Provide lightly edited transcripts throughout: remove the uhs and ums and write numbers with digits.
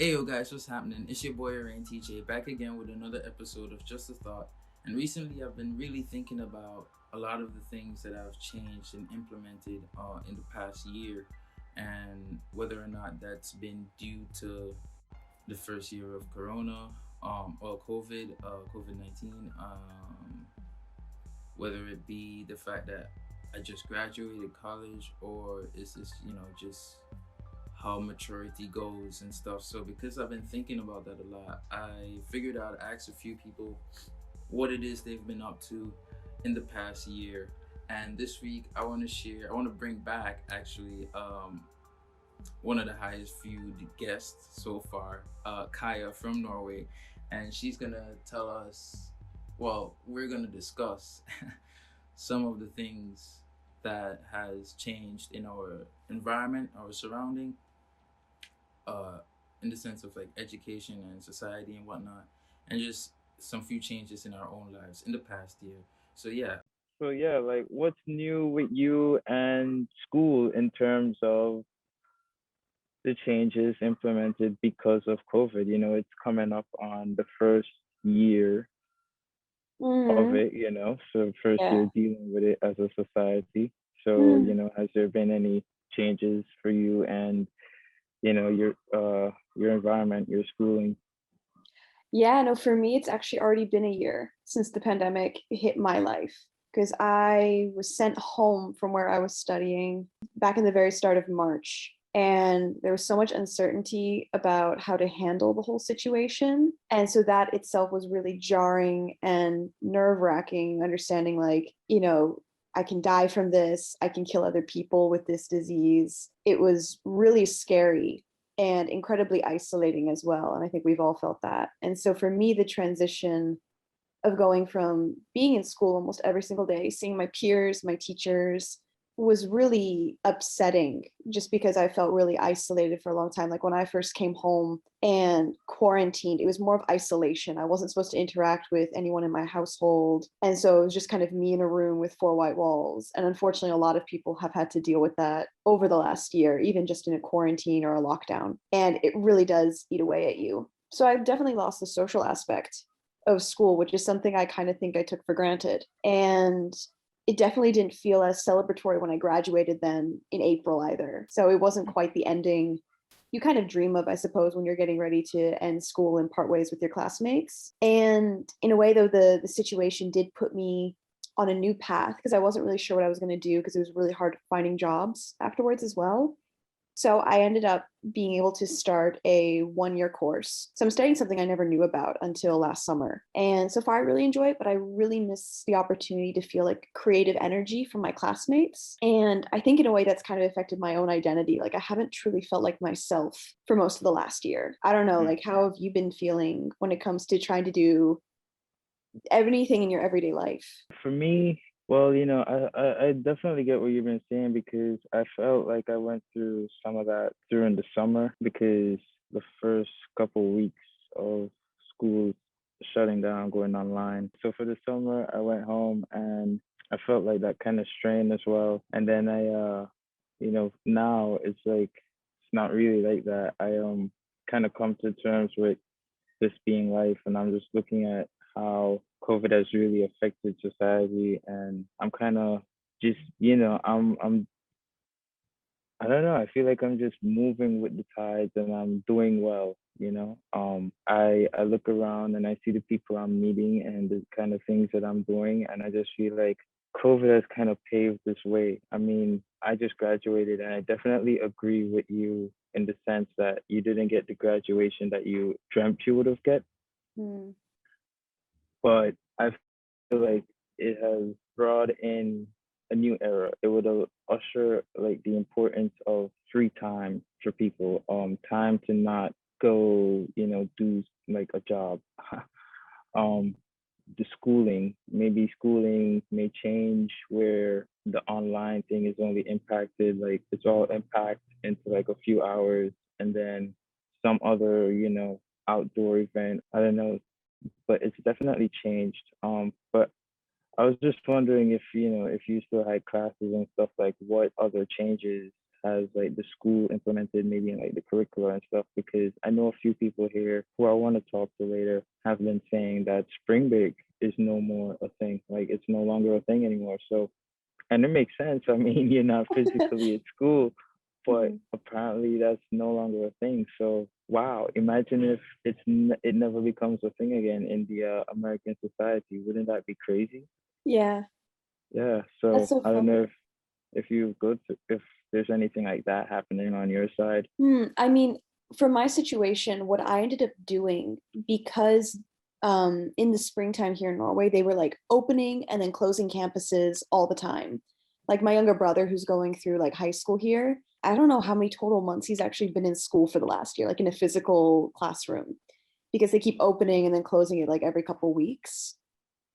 Hey yo guys, what's happening? It's your boy Rain TJ back again with another episode of Justathought. And recently I've been really thinking about a lot of the things that I've changed and implemented in the past year, and whether or not that's been due to the first year of Corona, or COVID 19, whether it be the fact that I just graduated college, or is this just how maturity goes and stuff. So because I've been thinking about that a lot, I figured I'd ask a few people what it is they've been up to in the past year. And this week I want to bring back actually one of the highest viewed guests so far, Kaya from Norway, and she's gonna tell us. Well, we're gonna discuss some of the things that has changed in our environment, our surrounding, uh, in the sense of like education and society and whatnot, and just some few changes in our own lives in the past year. So yeah. So yeah, like what's new with you and school in terms of the changes implemented because of COVID? It's coming up on the first year of Hmm. it, so first Yeah. year dealing with it as a society. So, Hmm. has there been any changes for you and, your environment, your schooling? Yeah, no, for me, it's actually already been a year since the pandemic hit my life because I was sent home from where I was studying back in the very start of March. And there was so much uncertainty about how to handle the whole situation. And so that itself was really jarring and nerve wracking, understanding I can die from this, I can kill other people with this disease. It was really scary and incredibly isolating as well. And I think we've all felt that. And so for me, the transition of going from being in school almost every single day, seeing my peers, my teachers, was really upsetting just because I felt really isolated for a long time. Like when I first came home and quarantined, it was more of isolation. I wasn't supposed to interact with anyone in my household. And so it was just kind of me in a room with four white walls. And unfortunately, a lot of people have had to deal with that over the last year, even just in a quarantine or a lockdown. And it really does eat away at you. So I've definitely lost the social aspect of school, which is something I kind of think I took for granted. And it definitely didn't feel as celebratory when I graduated then in April either. So it wasn't quite the ending you kind of dream of, I suppose, when you're getting ready to end school and part ways with your classmates. And in a way, though, the situation did put me on a new path because I wasn't really sure what I was going to do because it was really hard finding jobs afterwards as well. So I ended up being able to start a 1 year course. So I'm studying something I never knew about until last summer. And so far, I really enjoy it, but I really miss the opportunity to feel like creative energy from my classmates. And I think in a way that's kind of affected my own identity. Like I haven't truly felt like myself for most of the last year. I don't know, Mm. like how have you been feeling when it comes to trying to do anything in your everyday life? For me, well, I definitely get what you've been saying because I felt like I went through some of that during the summer because the first couple weeks of school shutting down, going online. So for the summer, I went home and I felt like that kind of strain as well. And then now it's like it's not really like that. I kind of come to terms with this being life, and I'm just looking at how COVID has really affected society, and I'm kind of just, I don't know. I feel like I'm just moving with the tides, and I'm doing well. I look around and I see the people I'm meeting and the kind of things that I'm doing, and I just feel like COVID has kind of paved this way. I mean, I just graduated, and I definitely agree with you in the sense that you didn't get the graduation that you dreamt you would have get, Hmm. but I feel like it has brought in a new era. It would usher like the importance of free time for people, time to not go, do like a job. um, the schooling, maybe schooling may change where the online thing is only impacted, like it's all impact into like a few hours, and then some other, outdoor event. I don't know, but it's definitely changed. But I was just wondering if you still had classes and stuff, like what other changes has like the school implemented maybe in like the curricula and stuff? Because I know a few people here who I want to talk to later have been saying that spring break is no more a thing. Like it's no longer a thing anymore. So, and it makes sense. I mean, you're not physically at school, but Mhm. apparently that's no longer a thing. So, wow, imagine if it never becomes a thing again in the American society. Wouldn't that be crazy? Yeah, Yeah. that's So so I don't know funny. if you go to if there's anything like that happening on your side. I mean, for my situation, what I ended up doing, because in the springtime here in Norway, they were like opening and then closing campuses all the time. Like my younger brother, who's going through like high school here, I don't know how many total months he's actually been in school for the last year, like in a physical classroom, because they keep opening and then closing it like every couple weeks.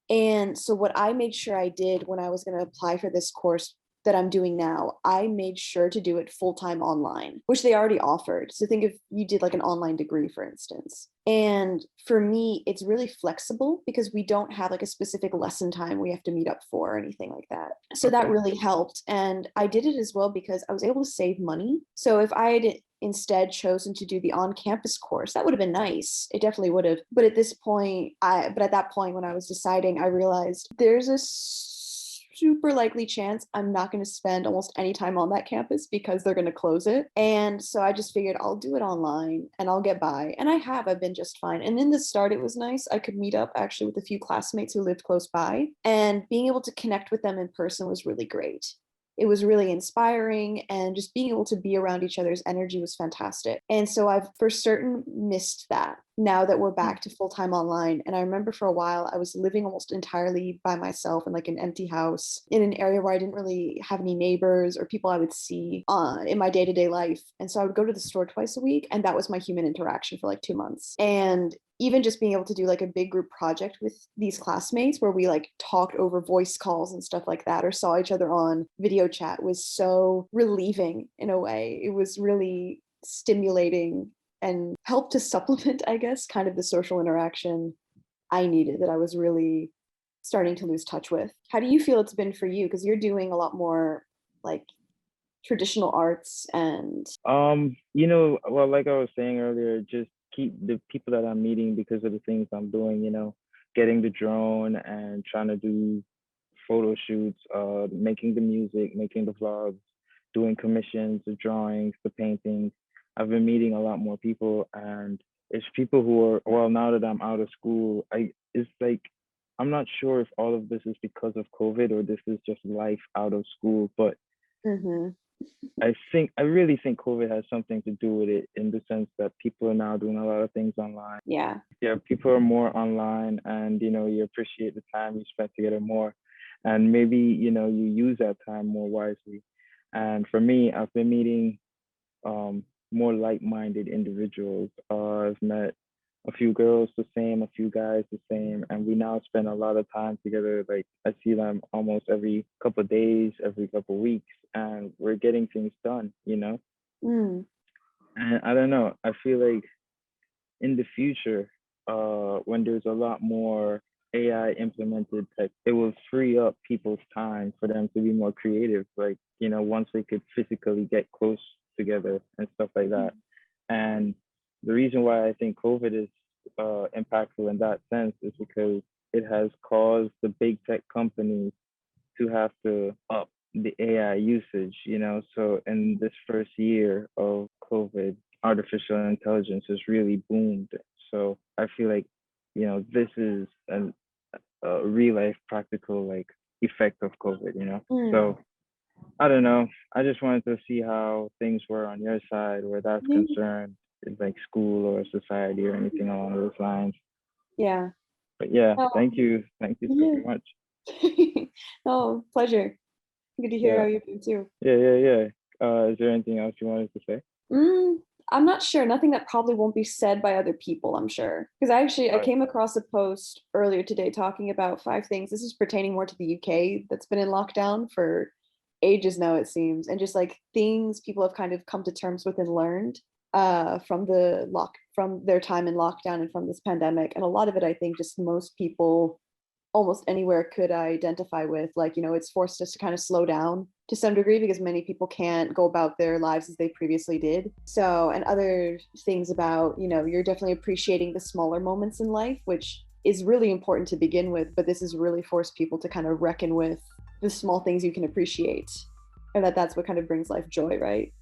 And so what I made sure I did when I was going to apply for this course that I'm doing now, I made sure to do it full-time online, which they already offered. So think if you did like an online degree, for instance. And for me, it's really flexible because we don't have like a specific lesson time we have to meet up for or anything like that. So that Okay. really helped. And I did it as well because I was able to save money. So if I had instead chosen to do the on-campus course, that would have been nice. It definitely would have. But at that point when I was deciding, I realized there's a super likely chance I'm not going to spend almost any time on that campus because they're going to close it. And so I just figured I'll do it online and I'll get by. And I've been just fine. And in the start, it was nice. I could meet up actually with a few classmates who lived close by, and being able to connect with them in person was really great. It was really inspiring, and just being able to be around each other's energy was fantastic. And so I've for certain missed that now that we're back to full-time online. And I remember for a while I was living almost entirely by myself in like an empty house in an area where I didn't really have any neighbors or people I would see in my day-to-day life. And so I would go to the store twice a week, and that was my human interaction for like 2 months. And even just being able to do like a big group project with these classmates where we like talked over voice calls and stuff like that, or saw each other on video chat, was so relieving in a way. It was really stimulating and helped to supplement, I guess, kind of the social interaction I needed that I was really starting to lose touch with. How do you feel it's been for you? Because you're doing a lot more like traditional arts and Well, like I was saying earlier, just keep the people that I'm meeting because of the things I'm doing, getting the drone and trying to do photo shoots, making the music, making the vlogs, doing commissions, the drawings, the paintings. I've been meeting a lot more people, and it's people who are, well, now that I'm out of school, it's like I'm not sure if all of this is because of COVID or this is just life out of school, but mm-hmm. I really think COVID has something to do with it in the sense that people are now doing a lot of things online. Yeah. Yeah, people are more online, and you appreciate the time you spent together more, and maybe you use that time more wisely. And for me, I've been meeting more like-minded individuals. I've met a few girls the same, a few guys the same, and we now spend a lot of time together. Like I see them almost every couple of days, every couple of weeks, and we're getting things done. Mm. And I don't know, I feel like in the future, when there's a lot more AI implemented tech, it will free up people's time for them to be more creative. Like, once they could physically get close together and stuff like that. And the reason why I think COVID is impactful in that sense is because it has caused the big tech companies to have to up the AI usage. So in this first year of COVID, artificial intelligence has really boomed. So I feel like, this is a real life practical like effect of COVID. Mm. So I don't know. I just wanted to see how things were on your side where that's concerned, like school or society or anything along those lines. Yeah. But yeah, Oh, thank you. Thank you so yeah. much. Oh, pleasure. Good to hear Yeah. how you're doing too. Yeah. Is there anything else you wanted to say? Mm, I'm not sure. Nothing that probably won't be said by other people, I'm sure. Because I Right. came across a post earlier today talking about 5 things. This is pertaining more to the UK that's been in lockdown for ages now, it seems, and just like things people have kind of come to terms with and learned from their time in lockdown and from this pandemic. And a lot of it, I think, just most people almost anywhere could identify with. Like, it's forced us to kind of slow down to some degree because many people can't go about their lives as they previously did. So, and other things about, you're definitely appreciating the smaller moments in life, which is really important to begin with, but this has really forced people to kind of reckon with the small things you can appreciate, and that's what kind of brings life joy, right?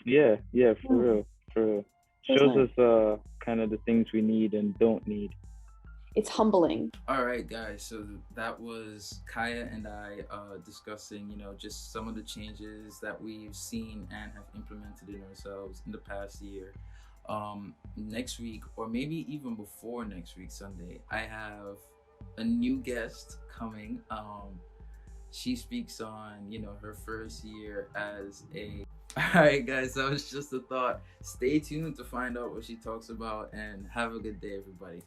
Yeah, yeah, for Yeah, real, for real. so it's Shows nice. us kind of the things we need and don't need. It's humbling. All right, guys. So that was Kaya and I discussing, just some of the changes that we've seen and have implemented in ourselves in the past year. Next week, or maybe even before next week, Sunday, I have a new guest coming. She speaks on, her first year as a. All right, guys. That was just a thought. Stay tuned to find out what she talks about, and have a good day, everybody.